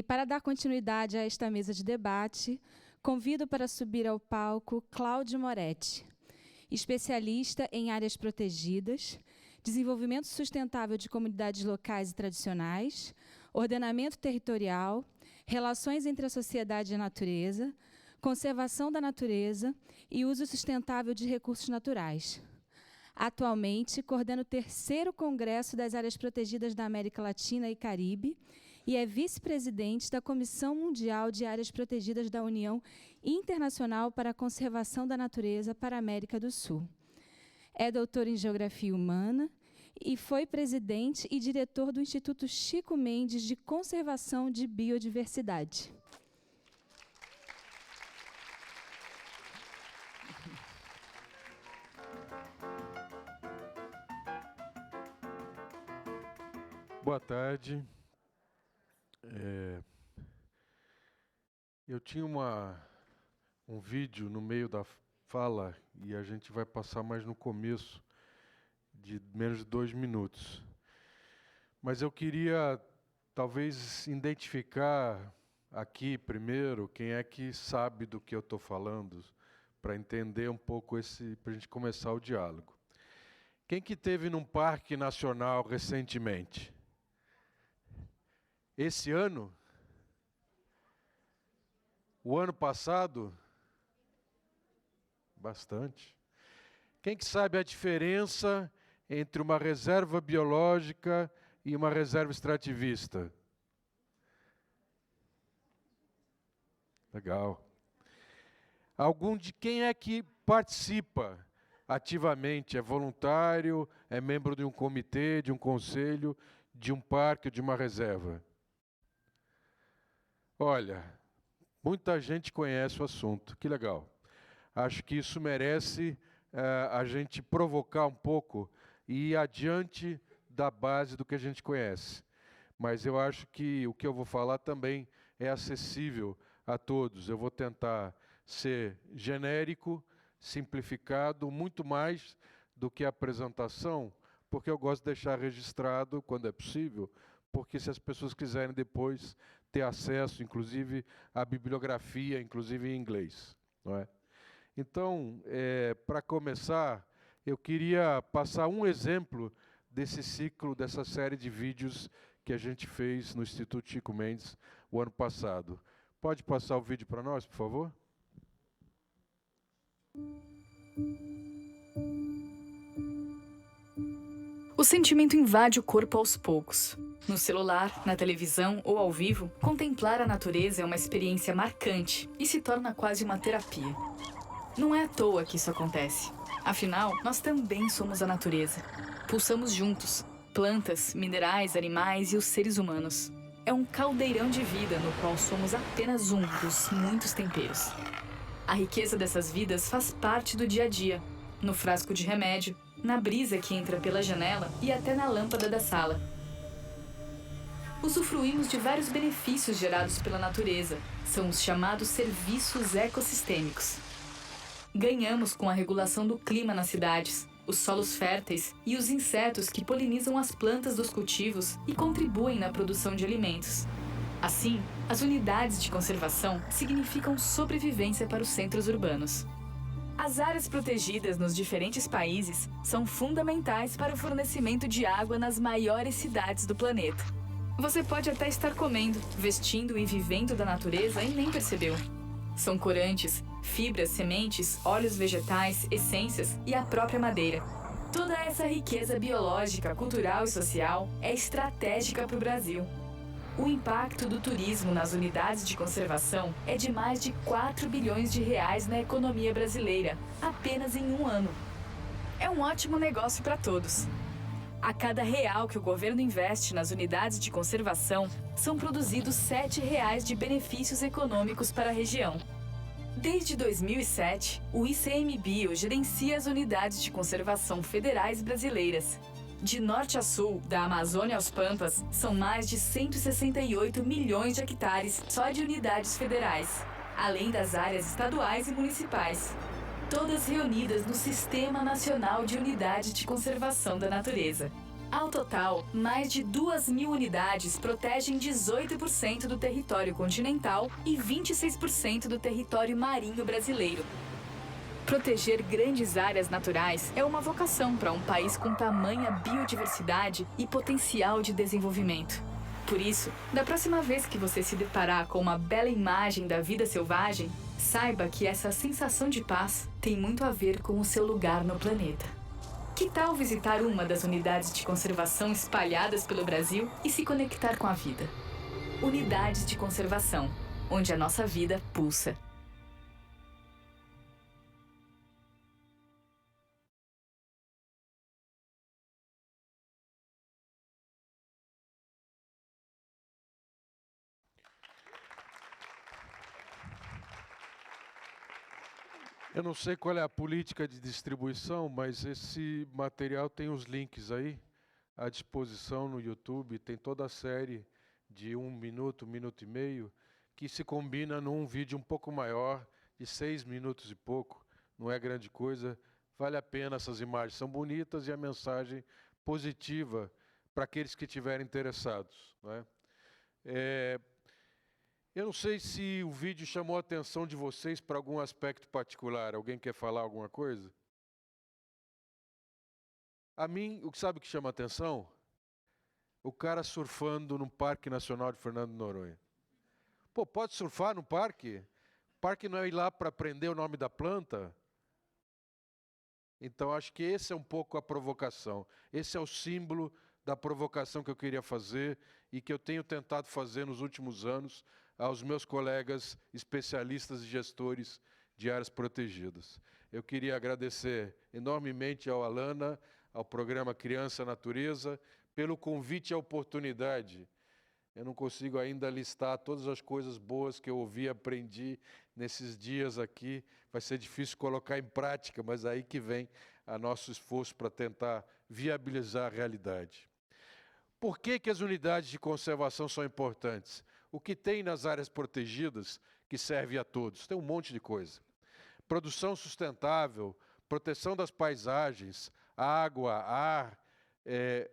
para dar continuidade a esta mesa de debate, convido para subir ao palco Cláudio Moretti, especialista em áreas protegidas, desenvolvimento sustentável de comunidades locais e tradicionais, ordenamento territorial, relações entre a sociedade e a natureza, conservação da natureza e uso sustentável de recursos naturais. Atualmente, coordena o 3º Congresso das Áreas Protegidas da América Latina e Caribe e é vice-presidente da Comissão Mundial de Áreas Protegidas da União Internacional para a Conservação da Natureza para a América do Sul. É doutor em Geografia Humana e foi presidente e diretor do Instituto Chico Mendes de Conservação de Biodiversidade. Boa tarde. Eu tinha um vídeo no meio da fala e a gente vai passar mais no começo, de menos de 2 minutos. Mas eu queria, talvez, identificar aqui primeiro quem é que sabe do que eu estou falando, para entender um pouco para a gente começar o diálogo. Quem que esteve num parque nacional recentemente? Esse ano? O ano passado? Bastante. Quem que sabe a diferença entre uma reserva biológica e uma reserva extrativista? Legal. Quem é que participa ativamente? É voluntário? É membro de um comitê, de um conselho, de um parque, de uma reserva? Olha, muita gente conhece o assunto, que legal. Acho que isso merece a gente provocar um pouco e ir adiante da base do que a gente conhece. Mas eu acho que o que eu vou falar também é acessível a todos. Eu vou tentar ser genérico, simplificado, muito mais do que a apresentação, porque eu gosto de deixar registrado, quando é possível, porque se as pessoas quiserem depois ter acesso, inclusive, à bibliografia, inclusive em inglês, não é? Então, para começar, eu queria passar um exemplo desse ciclo, dessa série de vídeos que a gente fez no Instituto Chico Mendes o ano passado. Pode passar o vídeo para nós, por favor? O sentimento invade o corpo aos poucos. No celular, na televisão ou ao vivo, contemplar a natureza é uma experiência marcante e se torna quase uma terapia. Não é à toa que isso acontece. Afinal, nós também somos a natureza. Pulsamos juntos, plantas, minerais, animais e os seres humanos. É um caldeirão de vida no qual somos apenas um dos muitos temperos. A riqueza dessas vidas faz parte do dia a dia, no frasco de remédio, na brisa que entra pela janela e até na lâmpada da sala. Usufruímos de vários benefícios gerados pela natureza. São os chamados serviços ecossistêmicos. Ganhamos com a regulação do clima nas cidades, os solos férteis e os insetos que polinizam as plantas dos cultivos e contribuem na produção de alimentos. Assim, as unidades de conservação significam sobrevivência para os centros urbanos. As áreas protegidas nos diferentes países são fundamentais para o fornecimento de água nas maiores cidades do planeta. Você pode até estar comendo, vestindo e vivendo da natureza e nem percebeu. São corantes, fibras, sementes, óleos vegetais, essências e a própria madeira. Toda essa riqueza biológica, cultural e social é estratégica para o Brasil. O impacto do turismo nas unidades de conservação é de mais de 4 bilhões de reais na economia brasileira, apenas em um ano. É um ótimo negócio para todos. A cada real que o governo investe nas unidades de conservação, são produzidos R$7 de benefícios econômicos para a região. Desde 2007, o ICMBio gerencia as unidades de conservação federais brasileiras. De norte a sul, da Amazônia aos Pampas, são mais de 168 milhões de hectares só de unidades federais, além das áreas estaduais e municipais. Todas reunidas no Sistema Nacional de Unidade de Conservação da Natureza. Ao total, mais de 2.000 unidades protegem 18% do território continental e 26% do território marinho brasileiro. Proteger grandes áreas naturais é uma vocação para um país com tamanha biodiversidade e potencial de desenvolvimento. Por isso, da próxima vez que você se deparar com uma bela imagem da vida selvagem, saiba que essa sensação de paz tem muito a ver com o seu lugar no planeta. Que tal visitar uma das unidades de conservação espalhadas pelo Brasil e se conectar com a vida? Unidades de conservação, onde a nossa vida pulsa. Eu não sei qual é a política de distribuição, mas esse material tem os links aí à disposição no YouTube. Tem toda a série de 1 minuto, 1 minuto e meio, que se combina num vídeo um pouco maior, de 6 minutos e pouco. Não é grande coisa, vale a pena, essas imagens são bonitas e a mensagem positiva para aqueles que estiverem interessados, não é? Eu não sei se o vídeo chamou a atenção de vocês para algum aspecto particular. Alguém quer falar alguma coisa? A mim, sabe o que chama a atenção? O cara surfando no Parque Nacional de Fernando de Noronha. Pô, pode surfar no parque? O parque não é ir lá para aprender o nome da planta? Então, acho que esse é um pouco a provocação. Esse é o símbolo da provocação que eu queria fazer e que eu tenho tentado fazer nos últimos anos aos meus colegas especialistas e gestores de áreas protegidas. Eu queria agradecer enormemente ao Alana, ao programa Criança Natureza, pelo convite e a oportunidade. Eu não consigo ainda listar todas as coisas boas que eu ouvi e aprendi nesses dias aqui. Vai ser difícil colocar em prática, mas aí que vem o nosso esforço para tentar viabilizar a realidade. Por que as unidades de conservação são importantes? O que tem nas áreas protegidas que serve a todos? Tem um monte de coisa. Produção sustentável, proteção das paisagens, água, ar,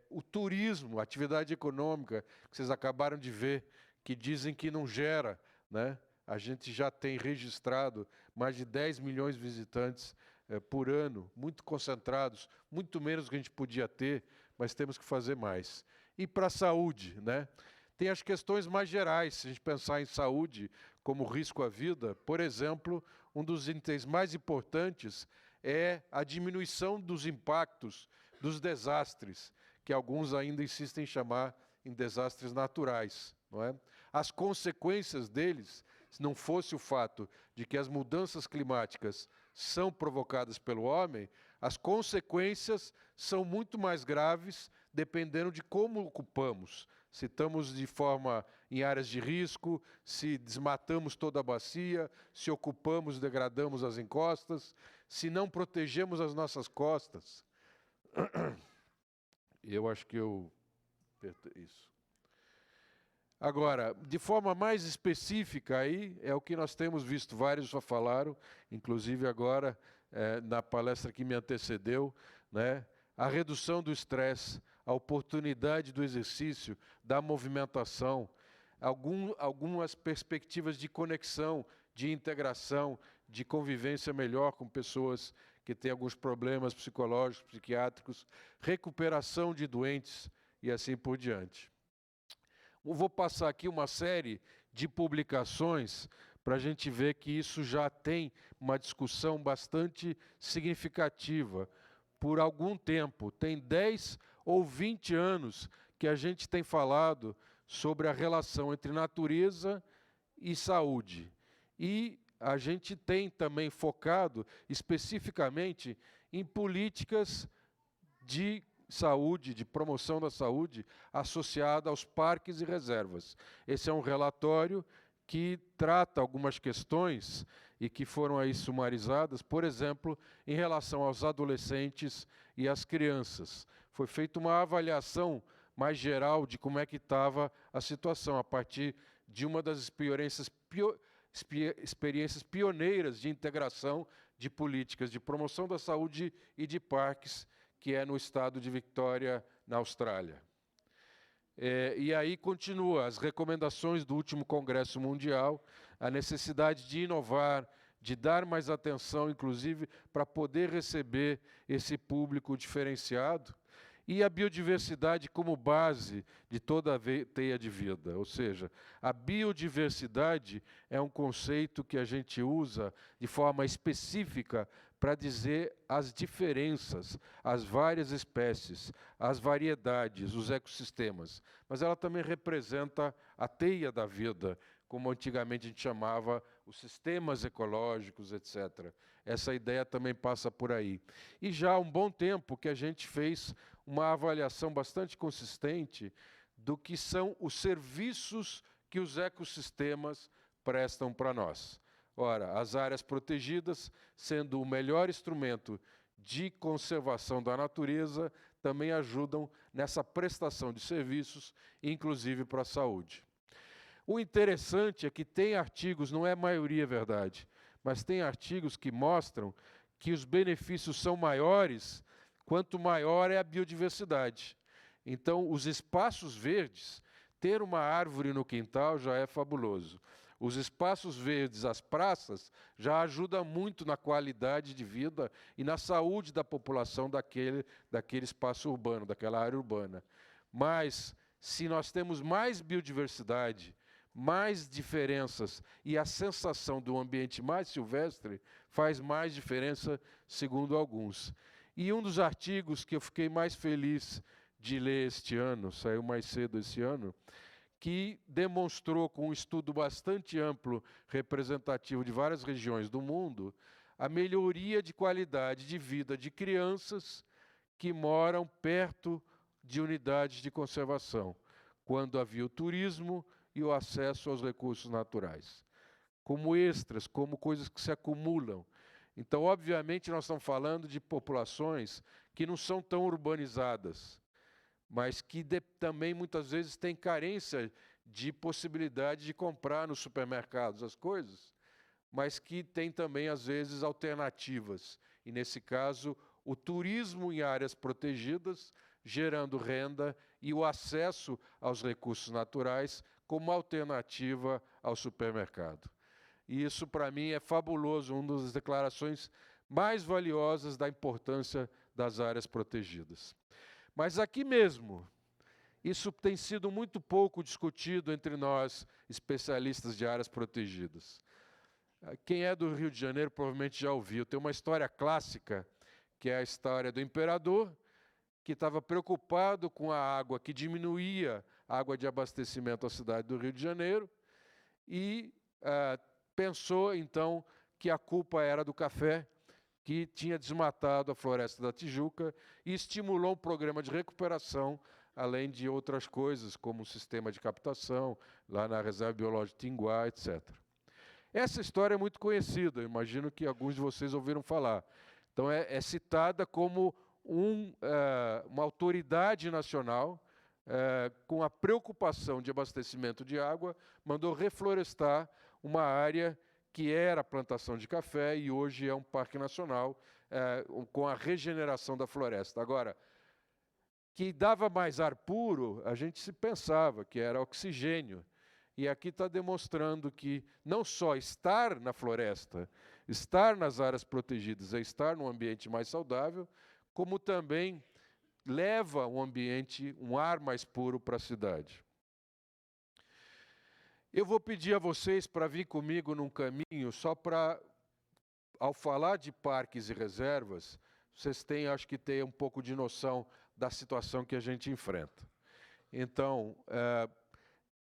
o turismo, atividade econômica, que vocês acabaram de ver, que dizem que não gera, né? A gente já tem registrado mais de 10 milhões de visitantes por ano, muito concentrados, muito menos do que a gente podia ter, mas temos que fazer mais. E para a saúde, né? Tem as questões mais gerais, se a gente pensar em saúde como risco à vida, por exemplo, um dos itens mais importantes é a diminuição dos impactos dos desastres, que alguns ainda insistem em chamar em desastres naturais, não é? As consequências deles, se não fosse o fato de que as mudanças climáticas são provocadas pelo homem, as consequências são muito mais graves dependendo de como ocupamos. Se estamos em áreas de risco, se desmatamos toda a bacia, se ocupamos e degradamos as encostas, se não protegemos as nossas costas. Eu acho que isso. Agora, de forma mais específica, aí é o que nós temos visto, vários já falaram, inclusive agora, na palestra que me antecedeu, né? A redução do estresse, a oportunidade do exercício, da movimentação, algumas perspectivas de conexão, de integração, de convivência melhor com pessoas que têm alguns problemas psicológicos, psiquiátricos, recuperação de doentes e assim por diante. Eu vou passar aqui uma série de publicações para a gente ver que isso já tem uma discussão bastante significativa por algum tempo. Tem 10 ou 20 anos que a gente tem falado sobre a relação entre natureza e saúde. E a gente tem também focado especificamente em políticas de saúde, de promoção da saúde, associada aos parques e reservas. Esse é um relatório que trata algumas questões e que foram aí sumarizadas, por exemplo, em relação aos adolescentes e às crianças. Foi feita uma avaliação mais geral de como é que estava a situação, a partir de uma das experiências pioneiras de integração de políticas de promoção da saúde e de parques, que é no estado de Vitória, na Austrália. E aí continua as recomendações do último Congresso Mundial, a necessidade de inovar, de dar mais atenção, inclusive, para poder receber esse público diferenciado, e a biodiversidade como base de toda a teia de vida. Ou seja, a biodiversidade é um conceito que a gente usa de forma específica para dizer as diferenças, as várias espécies, as variedades, os ecossistemas. Mas ela também representa a teia da vida, como antigamente a gente chamava os sistemas ecológicos, etc. Essa ideia também passa por aí. E já há um bom tempo que a gente fez uma avaliação bastante consistente do que são os serviços que os ecossistemas prestam para nós. Ora, as áreas protegidas, sendo o melhor instrumento de conservação da natureza, também ajudam nessa prestação de serviços, inclusive para a saúde. O interessante é que tem artigos, não é a maioria verdade, mas tem artigos que mostram que os benefícios são maiores quanto maior é a biodiversidade. Então, os espaços verdes, ter uma árvore no quintal já é fabuloso. Os espaços verdes, as praças, já ajudam muito na qualidade de vida e na saúde da população daquele espaço urbano, daquela área urbana. Mas, se nós temos mais biodiversidade, mais diferenças e a sensação do ambiente mais silvestre, faz mais diferença, segundo alguns. E um dos artigos que eu fiquei mais feliz de ler este ano, saiu mais cedo esse ano, que demonstrou com um estudo bastante amplo, representativo de várias regiões do mundo, a melhoria de qualidade de vida de crianças que moram perto de unidades de conservação, quando havia o turismo e o acesso aos recursos naturais, como extras, como coisas que se acumulam. Então, obviamente, nós estamos falando de populações que não são tão urbanizadas, mas que também muitas vezes têm carência de possibilidade de comprar nos supermercados as coisas, mas que têm também, às vezes, alternativas. E, nesse caso, o turismo em áreas protegidas, gerando renda e o acesso aos recursos naturais como alternativa ao supermercado. E isso, para mim, é fabuloso, uma das declarações mais valiosas da importância das áreas protegidas. Mas aqui mesmo, isso tem sido muito pouco discutido entre nós, especialistas de áreas protegidas. Quem é do Rio de Janeiro provavelmente já ouviu. Tem uma história clássica, que é a história do imperador, que estava preocupado com a água, que diminuía a água de abastecimento à cidade do Rio de Janeiro, e pensou, então, que a culpa era do café, que tinha desmatado a floresta da Tijuca, e estimulou um programa de recuperação, além de outras coisas, como um sistema de captação, lá na Reserva Biológica de Tinguá, etc. Essa história é muito conhecida, eu imagino que alguns de vocês ouviram falar. Então, é citada como uma autoridade nacional, com a preocupação de abastecimento de água, mandou reflorestar uma área que era plantação de café e hoje é um parque nacional, com a regeneração da floresta. Agora, que dava mais ar puro, a gente se pensava que era oxigênio. E aqui está demonstrando que não só estar na floresta, estar nas áreas protegidas é estar num ambiente mais saudável, como também leva um ambiente, um ar mais puro para a cidade. Eu vou pedir a vocês para vir comigo num caminho, só para, ao falar de parques e reservas, vocês têm, acho que têm um pouco de noção da situação que a gente enfrenta. Então,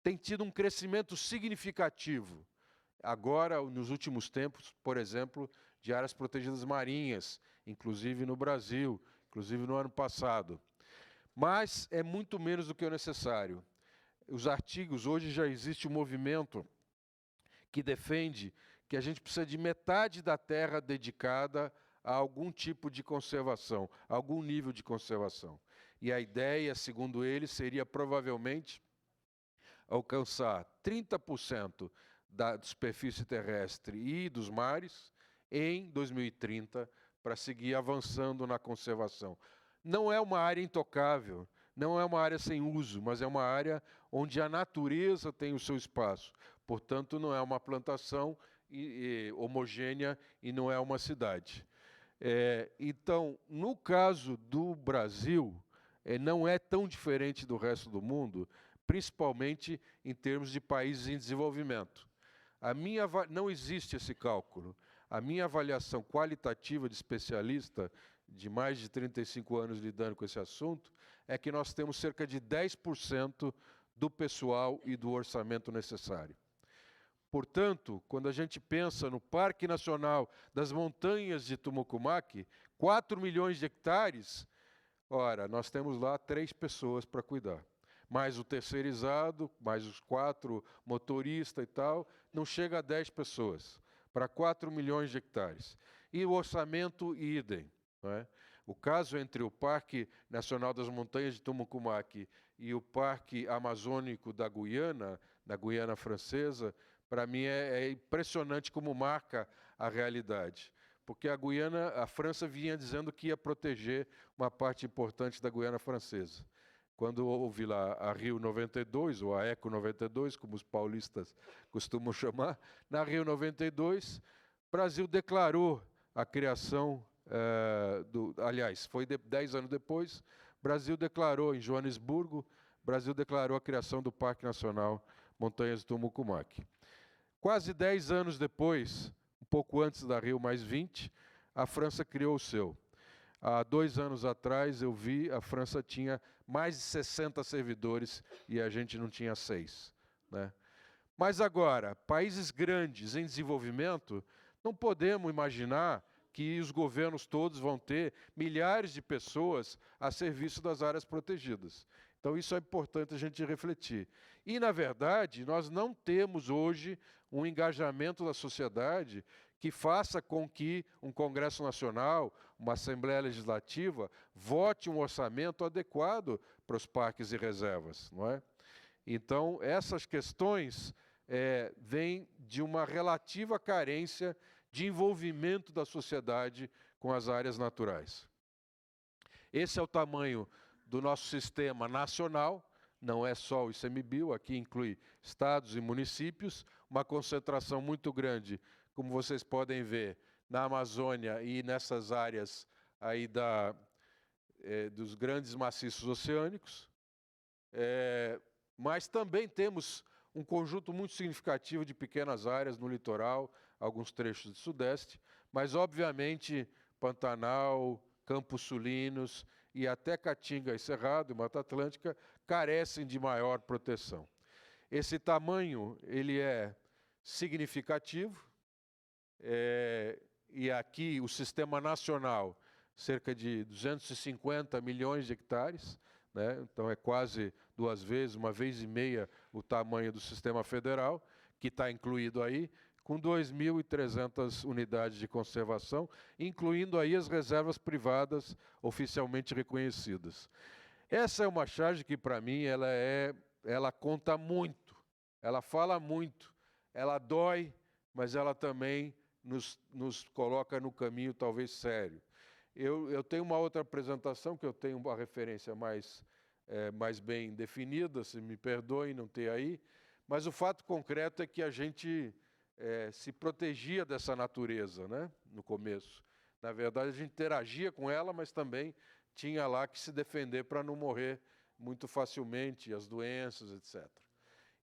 tem tido um crescimento significativo, agora, nos últimos tempos, por exemplo, de áreas protegidas marinhas, inclusive no Brasil, inclusive no ano passado. Mas é muito menos do que o necessário. Os artigos, hoje já existe um movimento que defende que a gente precisa de metade da terra dedicada a algum tipo de conservação, a algum nível de conservação. E a ideia, segundo eles, seria provavelmente alcançar 30% da superfície terrestre e dos mares em 2030, para seguir avançando na conservação. Não é uma área intocável, não é uma área sem uso, mas é uma área onde a natureza tem o seu espaço. Portanto, não é uma plantação homogênea e não é uma cidade. Então, no caso do Brasil, não é tão diferente do resto do mundo, principalmente em termos de países em desenvolvimento. Não existe esse cálculo. A minha avaliação qualitativa de especialista, de mais de 35 anos lidando com esse assunto, é que nós temos cerca de 10% do pessoal e do orçamento necessário. Portanto, quando a gente pensa no Parque Nacional das Montanhas de Tumucumaque, 4 milhões de hectares, ora, nós temos lá 3 pessoas para cuidar. Mais o terceirizado, mais os 4 motoristas e tal, não chega a 10 pessoas, para 4 milhões de hectares. E o orçamento, idem. Não é? O caso entre o Parque Nacional das Montanhas de Tumucumaque e o Parque Amazônico da Guiana Francesa, para mim é impressionante como marca a realidade. Porque a França vinha dizendo que ia proteger uma parte importante da Guiana Francesa. Quando houve lá a Rio 92, ou a Eco 92, como os paulistas costumam chamar, na Rio 92, o Brasil declarou a criação, aliás, foi 10 anos depois, o Brasil declarou, em Joanesburgo, o Brasil declarou a criação do Parque Nacional Montanhas do Tumucumaque. Quase 10 anos depois, um pouco antes da Rio mais 20, a França criou o seu. Há 2 anos atrás, eu vi, a França tinha mais de 60 servidores e a gente não tinha 6. Né? Mas agora, países grandes em desenvolvimento, não podemos imaginar que os governos todos vão ter milhares de pessoas a serviço das áreas protegidas. Então, isso é importante a gente refletir. E, na verdade, nós não temos hoje um engajamento da sociedade que faça com que um Congresso Nacional, uma Assembleia Legislativa, vote um orçamento adequado para os parques e reservas. Não é? Então, essas questões vêm de uma relativa carência de envolvimento da sociedade com as áreas naturais. Esse é o tamanho do nosso sistema nacional, não é só o ICMBio, aqui inclui estados e municípios, uma concentração muito grande, como vocês podem ver, na Amazônia e nessas áreas aí dos grandes maciços oceânicos. Mas também temos um conjunto muito significativo de pequenas áreas no litoral, alguns trechos do Sudeste, mas, obviamente, Pantanal, Campos Sulinos e até Caatinga e Cerrado, e Mata Atlântica, carecem de maior proteção. Esse tamanho ele é significativo, e aqui o Sistema Nacional, cerca de 250 milhões de hectares, né? Então é quase 2 vezes, 1,5 vezes o tamanho do Sistema Federal, que está incluído aí, com 2.300 unidades de conservação, incluindo aí as reservas privadas oficialmente reconhecidas. Essa é uma charge que, para mim, ela conta muito, ela fala muito, ela dói, mas ela também nos coloca no caminho talvez sério. Eu tenho uma outra apresentação, que eu tenho uma referência mais bem definida, se me perdoem não ter aí, mas o fato concreto é que a gente se protegia dessa natureza, né, no começo. Na verdade, a gente interagia com ela, mas também tinha lá que se defender para não morrer muito facilmente, as doenças, etc.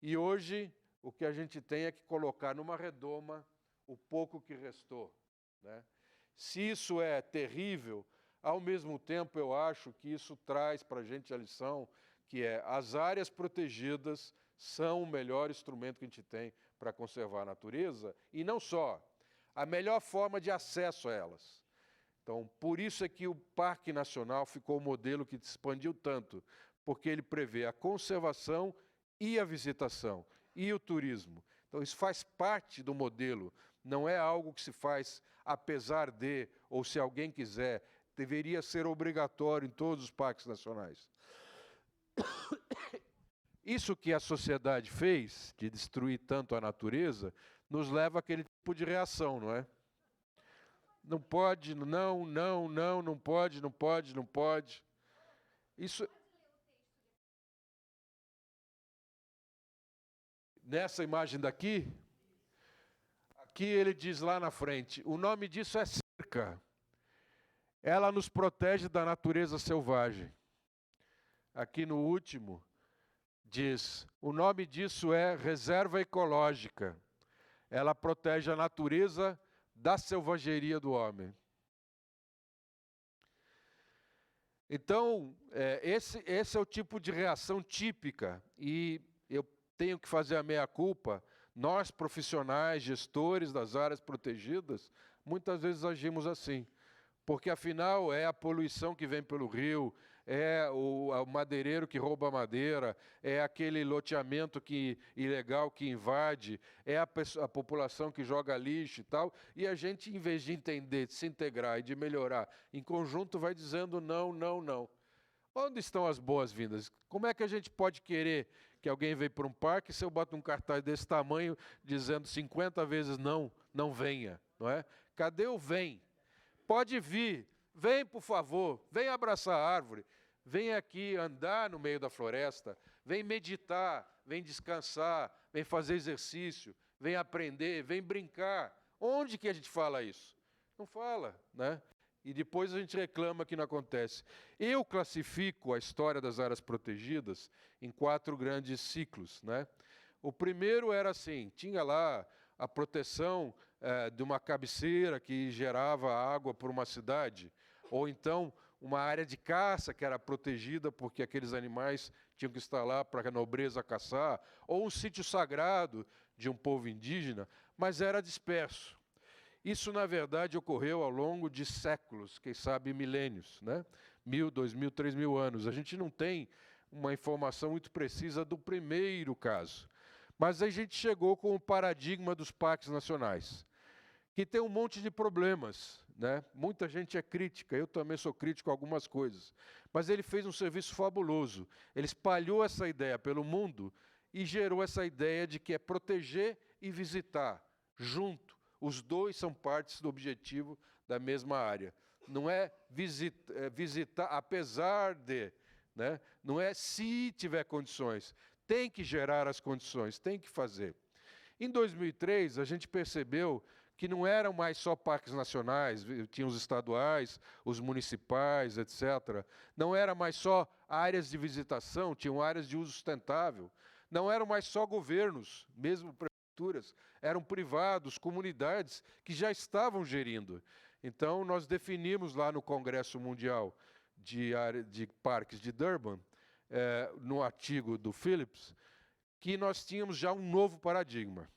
E hoje, o que a gente tem é que colocar numa redoma o pouco que restou. Né? Se isso é terrível, ao mesmo tempo eu acho que isso traz para a gente a lição que as áreas protegidas são o melhor instrumento que a gente tem para conservar a natureza, e não só, a melhor forma de acesso a elas. Então, por isso é que o Parque Nacional ficou um modelo que expandiu tanto, porque ele prevê a conservação e a visitação, e o turismo. Então, isso faz parte do modelo, não é algo que se faz apesar de, ou se alguém quiser, deveria ser obrigatório em todos os parques nacionais. Isso que a sociedade fez, de destruir tanto a natureza, nos leva àquele tipo de reação, não é? Não pode, não pode, não pode. Isso... nessa imagem daqui, aqui ele diz lá na frente, o nome disso é cerca. Ela nos protege da natureza selvagem. Aqui no último, diz, o nome disso é reserva ecológica. Ela protege a natureza da selvageria do homem. Então, esse é o tipo de reação típica, e eu tenho que fazer a meia-culpa. Nós, profissionais, gestores das áreas protegidas, muitas vezes agimos assim, porque afinal é a poluição que vem pelo rio, é o madeireiro que rouba madeira, é aquele loteamento ilegal que invade, é a população que joga lixo e tal, e a gente, em vez de entender, de se integrar e de melhorar em conjunto, vai dizendo não, não, não. Onde estão as boas-vindas? Como é que a gente pode querer que alguém venha para um parque se eu boto um cartaz desse tamanho dizendo 50 vezes não, não venha, não é? Cadê o vem? Pode vir, vem por favor, vem abraçar a árvore, vem aqui andar no meio da floresta, vem meditar, vem descansar, vem fazer exercício, vem aprender, vem brincar. Onde que a gente fala isso? Não fala, né? E depois a gente reclama que não acontece. Eu classifico a história das áreas protegidas em 4 grandes ciclos, né? O primeiro era assim, tinha lá a proteção de uma cabeceira que gerava água para uma cidade, ou então uma área de caça que era protegida porque aqueles animais tinham que estar lá para a nobreza caçar, ou um sítio sagrado de um povo indígena, mas era disperso. Isso, na verdade, ocorreu ao longo de séculos, quem sabe milênios, né? 1000, 2000, 3000 anos. A gente não tem uma informação muito precisa do primeiro caso. Mas a gente chegou com o paradigma dos parques nacionais, que tem um monte de problemas, né? Muita gente é crítica, eu também sou crítico a algumas coisas. Mas ele fez um serviço fabuloso. Ele espalhou essa ideia pelo mundo e gerou essa ideia de que é proteger e visitar junto. Os dois são partes do objetivo da mesma área. Não é visitar apesar de, né? Não é se tiver condições. Tem que gerar as condições, tem que fazer. Em 2003, a gente percebeu que não eram mais só parques nacionais, tinha os estaduais, os municipais, etc. Não era mais só áreas de visitação, tinham áreas de uso sustentável. Não eram mais só governos, mesmo prefeituras, eram privados, comunidades que já estavam gerindo. Então, nós definimos lá no Congresso Mundial de Parques de Durban, no artigo do Phillips, que nós tínhamos já um novo paradigma.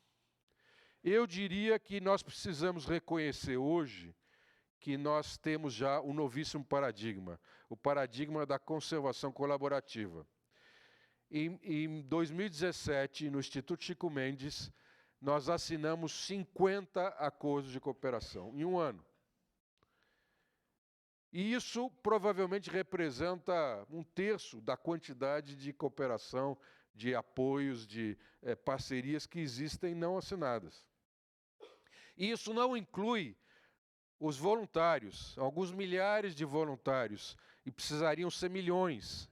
Eu diria que nós precisamos reconhecer hoje que nós temos já um novíssimo paradigma, o paradigma da conservação colaborativa. Em 2017, no Instituto Chico Mendes, nós assinamos 50 acordos de cooperação, em um ano. E isso provavelmente representa 1/3 da quantidade de cooperação, de apoios, de parcerias que existem não assinadas. E isso não inclui os voluntários, alguns milhares de voluntários, e precisariam ser milhões.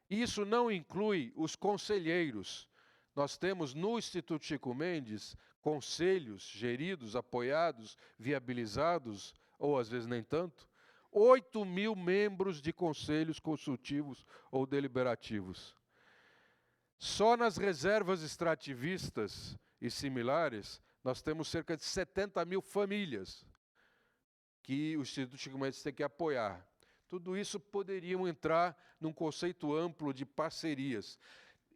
Isso não inclui os conselheiros. Nós temos no Instituto Chico Mendes conselhos geridos, apoiados, viabilizados, ou às vezes nem tanto, 8.000 membros de conselhos consultivos ou deliberativos. Só nas reservas extrativistas e similares, nós temos cerca de 70.000 famílias que o Instituto Chico Mendes tem que apoiar. Tudo isso poderiam entrar num conceito amplo de parcerias.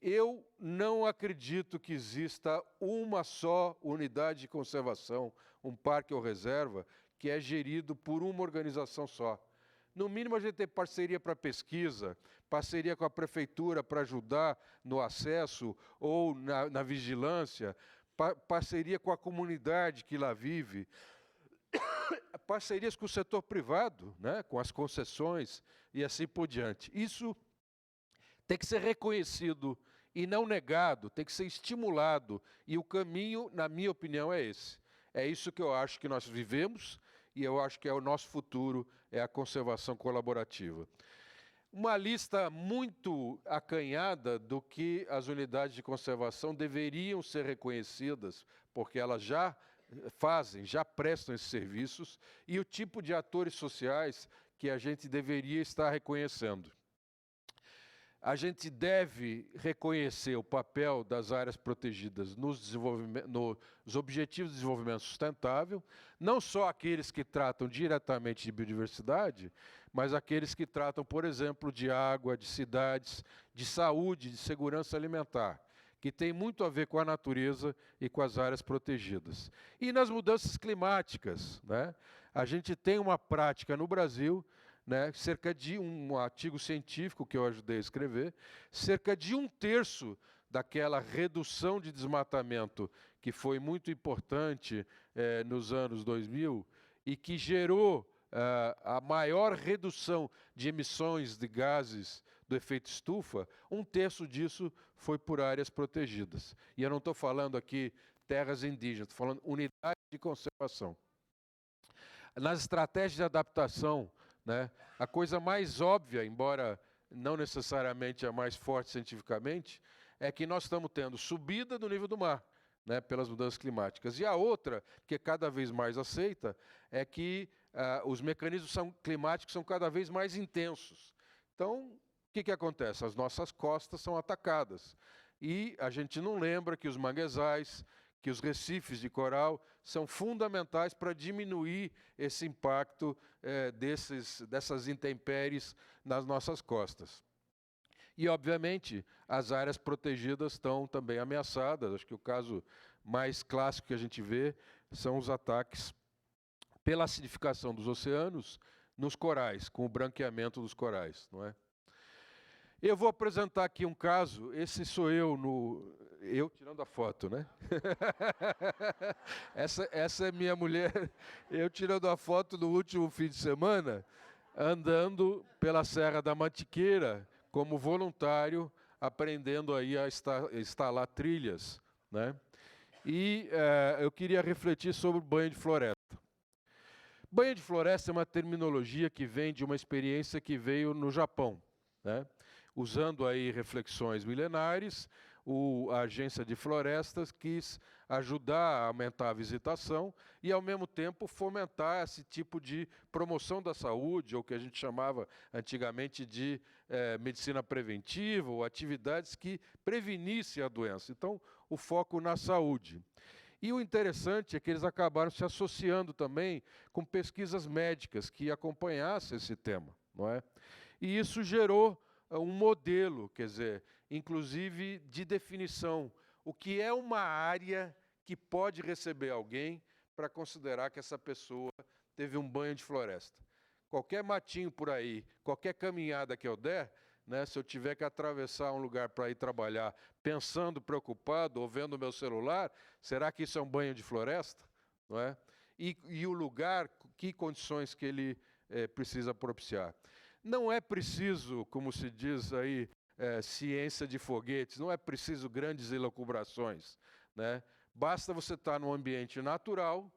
Eu não acredito que exista uma só unidade de conservação, um parque ou reserva, que é gerido por uma organização só. No mínimo, a gente tem parceria para pesquisa, parceria com a prefeitura para ajudar no acesso ou na vigilância, parceria com a comunidade que lá vive, parcerias com o setor privado, né, com as concessões e assim por diante. Isso tem que ser reconhecido e não negado, tem que ser estimulado. E o caminho, na minha opinião, é esse. É isso que eu acho que nós vivemos e eu acho que é o nosso futuro, é a conservação colaborativa. uma lista muito acanhada do que as unidades de conservação deveriam ser reconhecidas, porque elas já fazem, já prestam esses serviços, e o tipo de atores sociais que a gente deveria estar reconhecendo. A gente deve reconhecer o papel das áreas protegidas nos Objetivos de Desenvolvimento Sustentável, não só aqueles que tratam diretamente de biodiversidade, mas aqueles que tratam, por exemplo, de água, de cidades, de saúde, de segurança alimentar, que tem muito a ver com a natureza e com as áreas protegidas. E nas mudanças climáticas, né? A gente tem uma prática no Brasil, né, cerca de um artigo científico que eu ajudei a escrever, cerca de 1/3 daquela redução de desmatamento que foi muito importante nos anos 2000 e que gerou a maior redução de emissões de gases do efeito estufa, 1/3 disso foi por áreas protegidas. E eu não estou falando aqui terras indígenas, estou falando unidades de conservação. Nas estratégias de adaptação, né, a coisa mais óbvia, embora não necessariamente a mais forte cientificamente, é que nós estamos tendo subida do nível do mar, né, pelas mudanças climáticas. E a outra, que é cada vez mais aceita, é que os mecanismos climáticos são cada vez mais intensos. Então, o que acontece? As nossas costas são atacadas. E a gente não lembra que os manguezais, que os recifes de coral são fundamentais para diminuir esse impacto dessas intempéries nas nossas costas. E, obviamente, as áreas protegidas estão também ameaçadas. Acho que o caso mais clássico que a gente vê são os ataques pela acidificação dos oceanos nos corais, com o branqueamento dos corais, não é? Eu vou apresentar aqui um caso, esse sou eu tirando a foto, né? essa é minha mulher, eu tirando a foto no último fim de semana, andando pela Serra da Mantiqueira, como voluntário, aprendendo aí a instalar trilhas, né? E eu queria refletir sobre o banho de floresta. Banho de floresta é uma terminologia que vem de uma experiência que veio no Japão, né? Usando aí reflexões milenares, a Agência de Florestas quis ajudar a aumentar a visitação e, ao mesmo tempo, fomentar esse tipo de promoção da saúde, ou o que a gente chamava antigamente de medicina preventiva, ou atividades que prevenissem a doença. Então, o foco na saúde. E o interessante é que eles acabaram se associando também com pesquisas médicas que acompanhassem esse tema, não é? E isso gerou um modelo, quer dizer, inclusive de definição. O que é uma área que pode receber alguém para considerar que essa pessoa teve um banho de floresta? Qualquer matinho por aí, qualquer caminhada que eu der, né, se eu tiver que atravessar um lugar para ir trabalhar pensando, preocupado, ou vendo o meu celular, será que isso é um banho de floresta? Não é? E o lugar, que condições que ele precisa propiciar? Não é preciso, como se diz aí, ciência de foguetes, não é preciso grandes elucubrações, né? Basta você estar num ambiente natural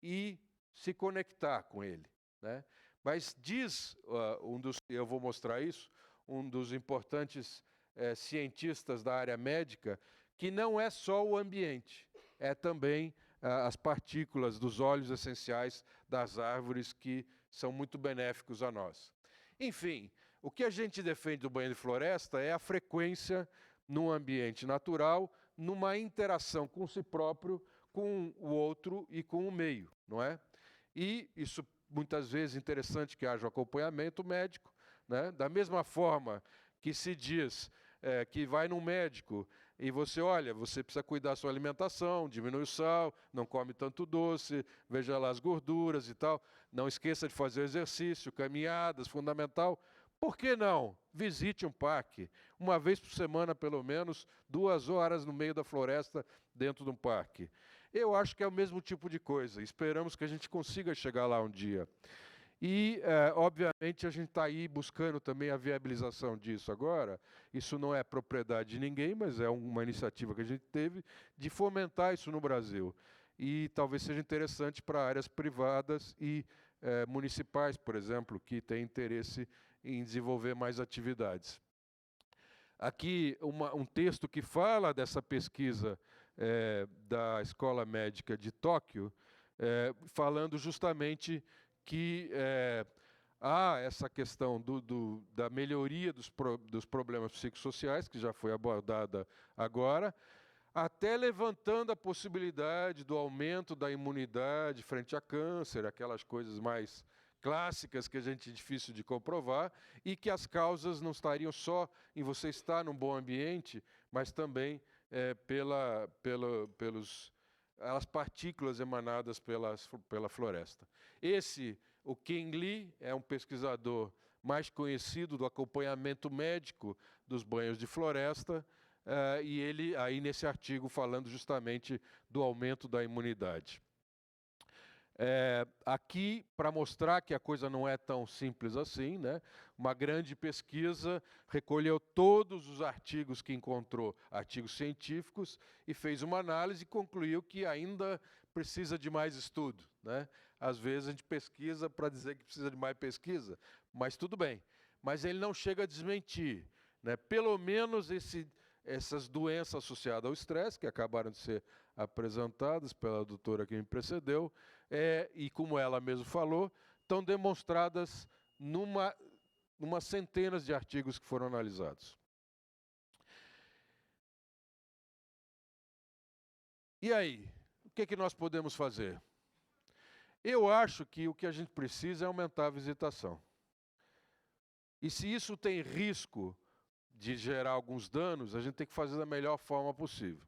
e se conectar com ele, né? Mas diz, eu vou mostrar isso, um dos importantes cientistas da área médica, que não é só o ambiente, é também as partículas dos óleos essenciais das árvores que são muito benéficos a nós. Enfim, o que a gente defende do banho de floresta é a frequência num ambiente natural, numa interação com si próprio, com o outro e com o meio, não é? E isso, muitas vezes, é interessante que haja um acompanhamento médico, né? Da mesma forma que se diz que vai num médico e você, olha, você precisa cuidar da sua alimentação, diminui o sal, não come tanto doce, veja lá as gorduras e tal, não esqueça de fazer exercício, caminhadas, fundamental. Por que não? Visite um parque, uma vez por semana pelo menos, 2 horas no meio da floresta, dentro de um parque. Eu acho que é o mesmo tipo de coisa, esperamos que a gente consiga chegar lá um dia. E, obviamente, a gente está aí buscando também a viabilização disso agora. Isso não é propriedade de ninguém, mas é uma iniciativa que a gente teve de fomentar isso no Brasil. E talvez seja interessante para áreas privadas e municipais, por exemplo, que têm interesse em desenvolver mais atividades. Aqui um texto que fala dessa pesquisa da Escola Médica de Tóquio, falando justamente que há essa questão da melhoria dos problemas psicossociais, que já foi abordada agora, até levantando a possibilidade do aumento da imunidade frente a câncer, aquelas coisas mais clássicas que a gente é difícil de comprovar, e que as causas não estariam só em você estar num bom ambiente, mas também pelas partículas emanadas pela floresta. O King Lee, é um pesquisador mais conhecido do acompanhamento médico dos banhos de floresta, e ele aí nesse artigo falando justamente do aumento da imunidade. Aqui, para mostrar que a coisa não é tão simples assim, né? Uma grande pesquisa recolheu todos os artigos que encontrou, artigos científicos, e fez uma análise e concluiu que ainda precisa de mais estudo, né? Às vezes a gente pesquisa para dizer que precisa de mais pesquisa, mas tudo bem. Mas ele não chega a desmentir, né? Pelo menos essas doenças associadas ao estresse, que acabaram de ser apresentadas pela doutora que me precedeu, e como ela mesma falou, estão demonstradas numa centenas de artigos que foram analisados. E aí, o que nós podemos fazer? Eu acho que o que a gente precisa é aumentar a visitação. E se isso tem risco de gerar alguns danos, a gente tem que fazer da melhor forma possível.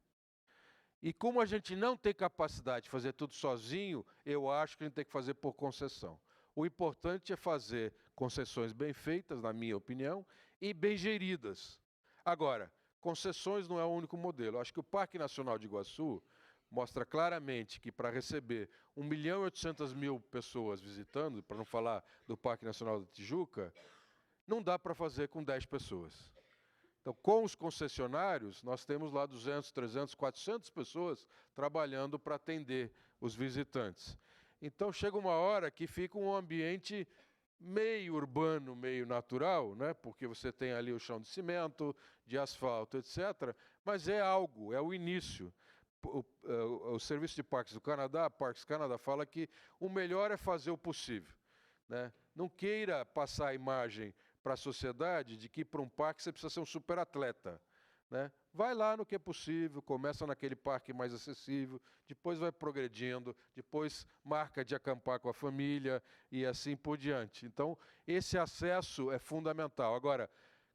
E como a gente não tem capacidade de fazer tudo sozinho, eu acho que a gente tem que fazer por concessão. O importante é fazer concessões bem feitas, na minha opinião, e bem geridas. Agora, concessões não é o único modelo. Eu acho que o Parque Nacional de Iguaçu mostra claramente que para receber 1.800.000 pessoas visitando, para não falar do Parque Nacional da Tijuca, não dá para fazer com 10 pessoas. Então, com os concessionários, nós temos lá 200, 300, 400 pessoas trabalhando para atender os visitantes. Então, chega uma hora que fica um ambiente meio urbano, meio natural, né? Porque você tem ali o chão de cimento, de asfalto, etc. Mas é algo, é o início. O Serviço de Parques do Canadá, Parques Canada, fala que o melhor é fazer o possível, né? Não queira passar a imagem para a sociedade de que para um parque você precisa ser um super atleta, né? Vai lá no que é possível, começa naquele parque mais acessível, depois vai progredindo, depois marca de acampar com a família e assim por diante. Então, esse acesso é fundamental. Agora,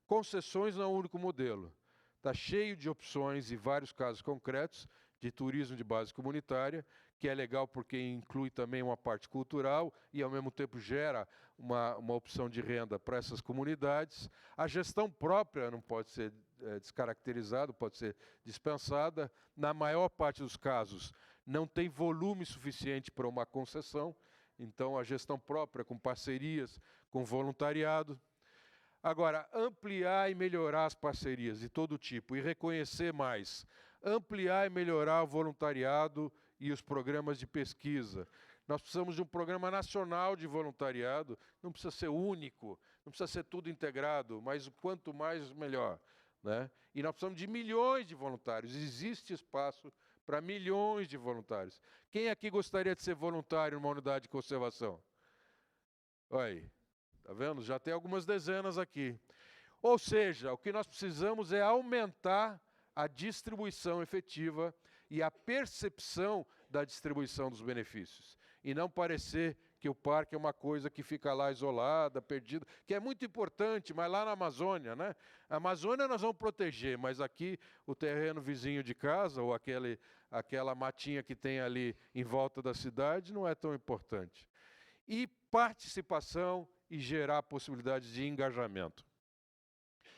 concessões não é o único modelo. Está cheio de opções e vários casos concretos de turismo de base comunitária, que é legal porque inclui também uma parte cultural e, ao mesmo tempo, gera uma opção de renda para essas comunidades. A gestão própria não pode ser descaracterizada, pode ser dispensada. Na maior parte dos casos, não tem volume suficiente para uma concessão, então a gestão própria com parcerias, com voluntariado. Agora, ampliar e melhorar as parcerias de todo tipo e reconhecer mais, ampliar e melhorar o voluntariado e os programas de pesquisa. Nós precisamos de um programa nacional de voluntariado, não precisa ser único, não precisa ser tudo integrado, mas o quanto mais, melhor, né? E nós precisamos de milhões de voluntários, existe espaço para milhões de voluntários. Quem aqui gostaria de ser voluntário numa unidade de conservação? Olha aí, está vendo? Já tem algumas dezenas aqui. Ou seja, o que nós precisamos é aumentar a distribuição efetiva e a percepção da distribuição dos benefícios. E não parecer que o parque é uma coisa que fica lá isolada, perdida, que é muito importante, mas lá na Amazônia, né? A Amazônia nós vamos proteger, mas aqui o terreno vizinho de casa, ou aquela matinha que tem ali em volta da cidade, não é tão importante. E participação e gerar possibilidades de engajamento.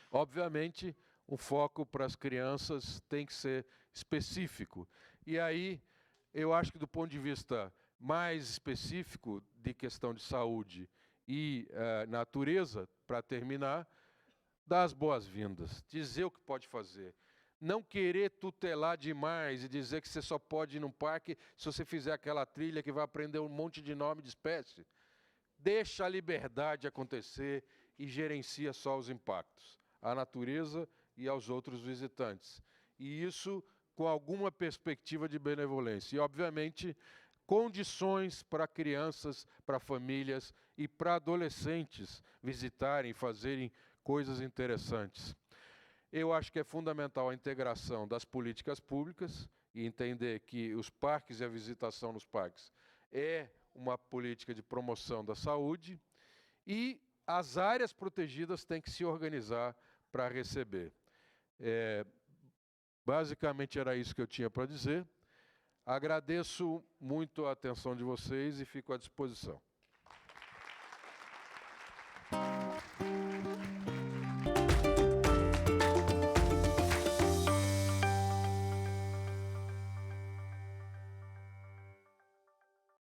Obviamente, o foco para as crianças tem que ser específico. E aí, eu acho que do ponto de vista mais específico de questão de saúde e natureza, para terminar, dar as boas-vindas, dizer o que pode fazer. Não querer tutelar demais e dizer que você só pode ir num parque se você fizer aquela trilha que vai aprender um monte de nome de espécie. Deixa a liberdade acontecer e gerencia só os impactos, à natureza e aos outros visitantes. E isso com alguma perspectiva de benevolência. E, obviamente, condições para crianças, para famílias e para adolescentes visitarem, fazerem coisas interessantes. Eu acho que é fundamental a integração das políticas públicas e entender que os parques e a visitação nos parques é uma política de promoção da saúde e as áreas protegidas têm que se organizar para receber. Basicamente era isso que eu tinha para dizer. Agradeço muito a atenção de vocês e fico à disposição.